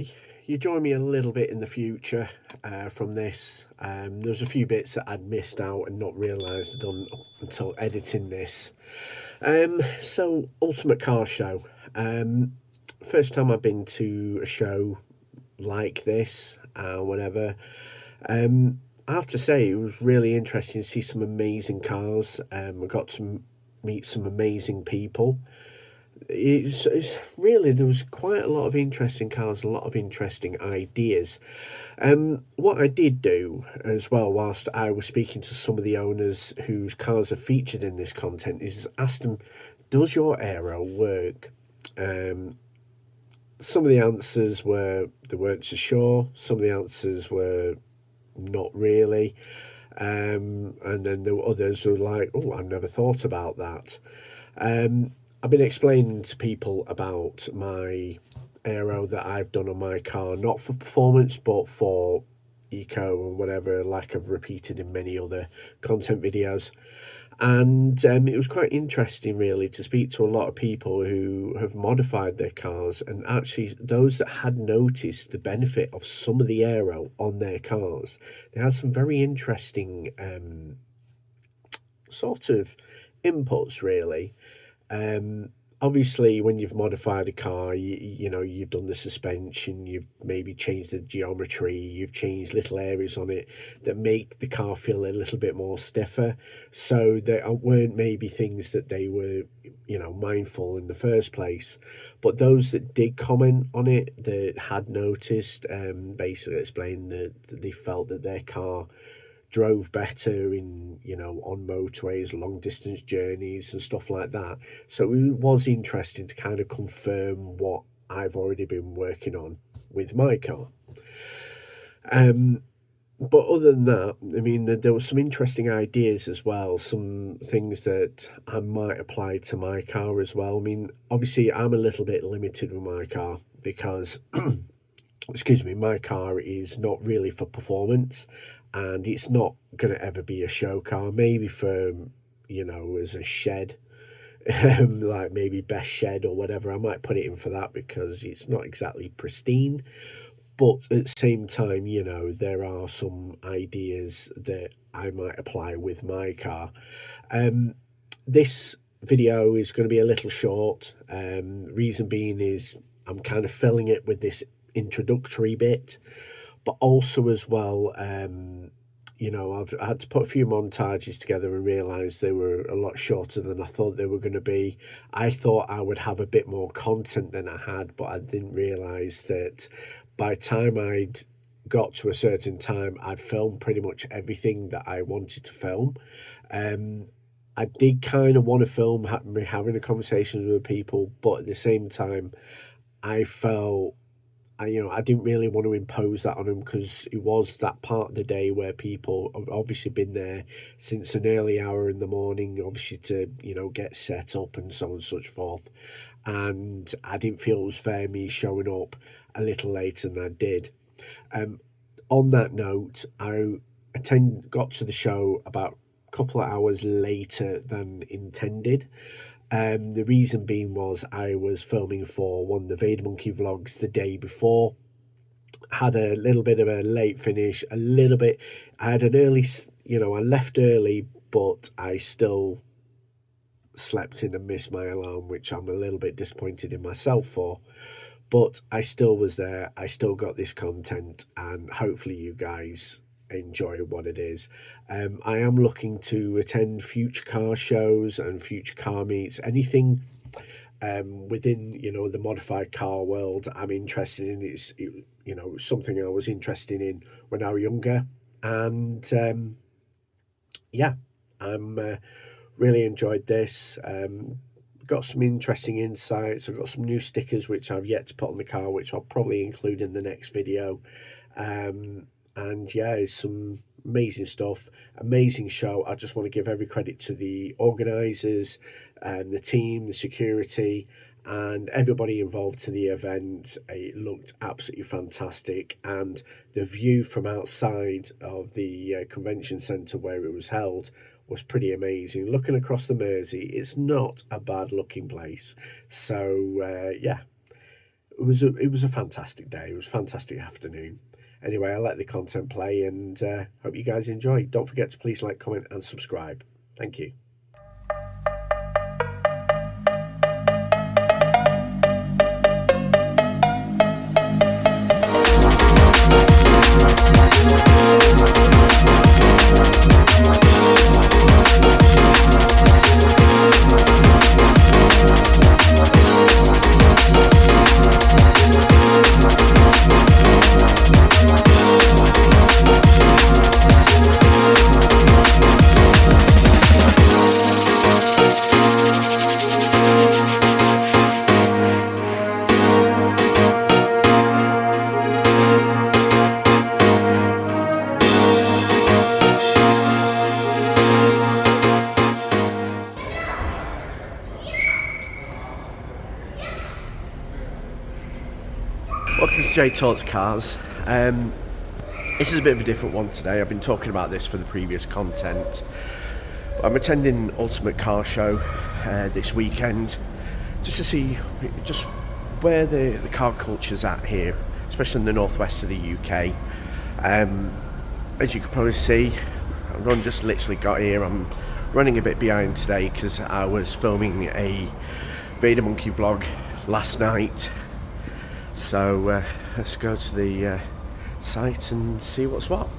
Okay, you join me a little bit in the future from this. There's a few bits that I'd missed out and not realised I'd done up until editing this. So, Ultimate Car Show. First time I've been to a show like this, whatever. I have to say, it was really interesting to see some amazing cars. I got to meet some amazing people. It's really, there was quite a lot of interesting cars, a lot of interesting ideas. What I did do as well, whilst I was speaking to some of the owners whose cars are featured in this content, is ask them, does your aero work? Some of the answers were they weren't so sure. Some of the answers were not really. And then there were others who were like, oh, I've never thought about that. I've been explaining to people about my aero that I've done on my car, not for performance, but for eco and whatever, like I've repeated in many other content videos. And it was quite interesting, really, to speak to a lot of people who have modified their cars, and actually those that had noticed the benefit of some of the aero on their cars. They had some very interesting sort of inputs, really. Obviously, when you've modified a car, you know, you've done the suspension, you've maybe changed the geometry, you've changed little areas on it that make the car feel a little bit more stiffer. So there weren't maybe things that they were, you know, mindful in the first place. But those that did comment on it, that had noticed, basically explained that they felt that their car drove better in, you know, on motorways, long distance journeys and stuff like that. So it was interesting to kind of confirm what I've already been working on with my car. But other than that, I mean, there were some interesting ideas as well, some things that I might apply to my car as well. I mean, obviously, I'm a little bit limited with my car because excuse me, my car is not really for performance, and it's not going to ever be a show car. Maybe for, you know, as a shed, like maybe best shed or whatever. I might put it in for that because it's not exactly pristine. But at the same time, you know, there are some ideas that I might apply with my car. This video is going to be a little short. Reason being is I'm kind of filling it with this introductory bit, but also as well, you know, I've had to put a few montages together and realise they were a lot shorter than I thought they were going to be. I thought I would have a bit more content than I had, but I didn't realise that by the time I'd got to a certain time, I'd filmed pretty much everything that I wanted to film. I did kind of want to film me having a conversation with people, but at the same time, I felt you know, I didn't really want to impose that on them because it was that part of the day where people have obviously been there since an early hour in the morning, obviously to, you know, get set up and so on and such forth. And I didn't feel it was fair me showing up a little later than I did. On that note, I got to the show about a couple of hours later than intended. The reason being was I was filming for one of the Vader Monkey vlogs the day before. Had a little bit of a late finish, a little bit. I had an early, you know, I left early, but I still slept in and missed my alarm, which I'm a little bit disappointed in myself for. But I still was there. I still got this content, and hopefully you guys enjoy what it is. I am looking to attend future car shows and future car meets, anything within, you know, the modified car world I'm interested in. You know, something I was interested in when I was younger, and yeah, I'm really enjoyed this. Got some interesting insights. I've got some new stickers which I've yet to put on the car, which I'll probably include in the next video. And yeah, it's some amazing stuff, amazing show. I just want to give every credit to the organisers and the team, the security, and everybody involved to the event. It looked absolutely fantastic, and the view from outside of the convention centre where it was held was pretty amazing. Looking across the Mersey, it's not a bad looking place. So yeah, it was a fantastic day. It was a fantastic afternoon. Anyway, I'll let the content play and hope you guys enjoy. Don't forget to please like, comment, and subscribe. Thank you. Welcome to Jay Talks Cars. This is a bit of a different one today. I've been talking about this for the previous content. I'm attending Ultimate Car Show this weekend just to see just where the car culture's at here, especially in the northwest of the UK. As you can probably see, Ron just literally got here. I'm running a bit behind today because I was filming a Vader Monkey vlog last night. So let's go to the site and see what's what.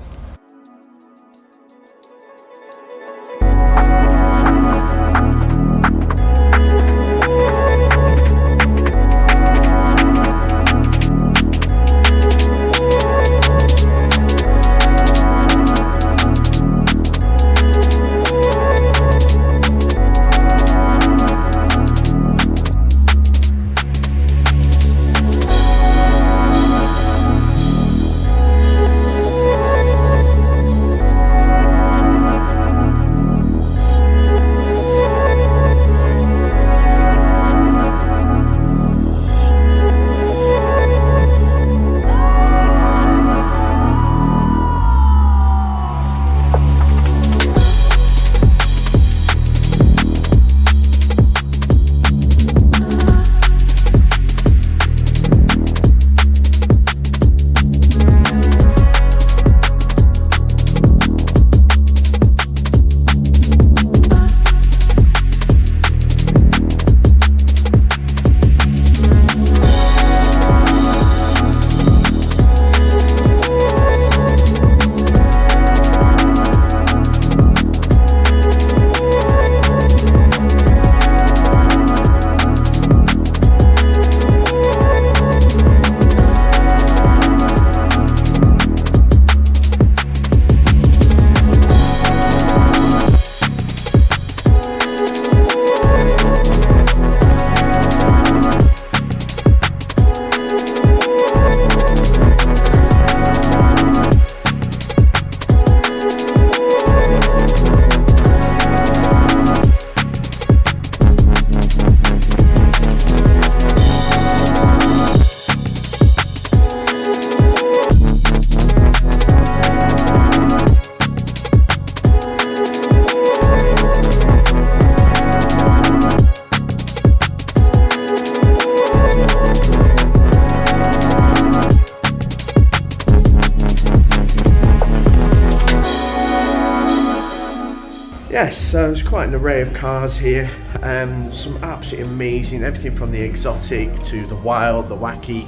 Yes, so there's quite an array of cars here, some absolutely amazing, everything from the exotic to the wild, the wacky,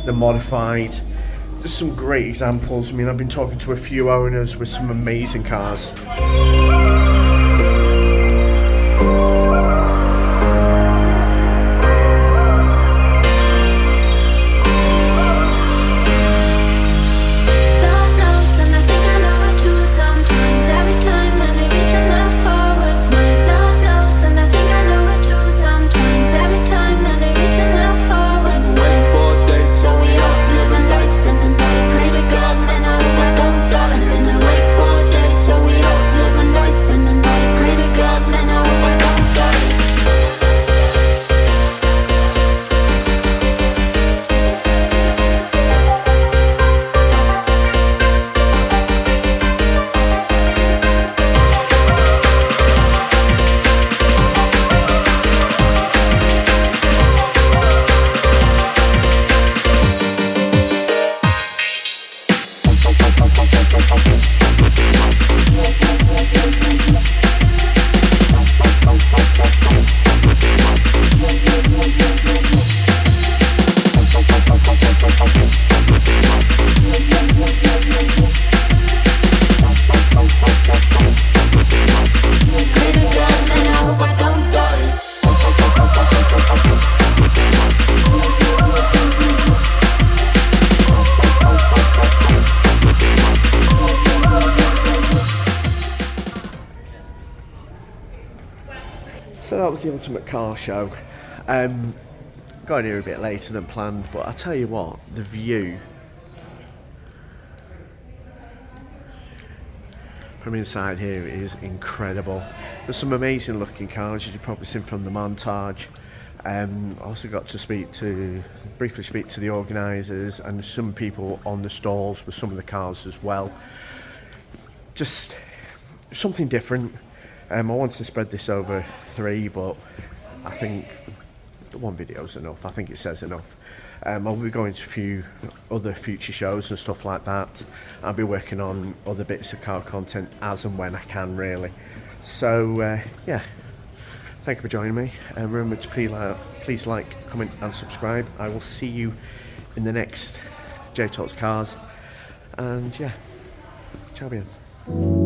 the modified. Just some great examples. I mean, I've been talking to a few owners with some amazing cars. Life that was the Ultimate Car Show. Got in here a bit later than planned, but I tell you what, the view from inside here is incredible. There's some amazing looking cars, as you've probably seen from the montage. I also got to briefly speak to the organisers and some people on the stalls for some of the cars as well. Just something different. I wanted to spread this over 3, but I think one video is enough. I think it says enough. I'll be going to a few other future shows and stuff like that. I'll be working on other bits of car content as and when I can, really. So yeah, thank you for joining me. Remember to please like, comment and subscribe. I will see you in the next J Talks Cars. And yeah, ciao bien.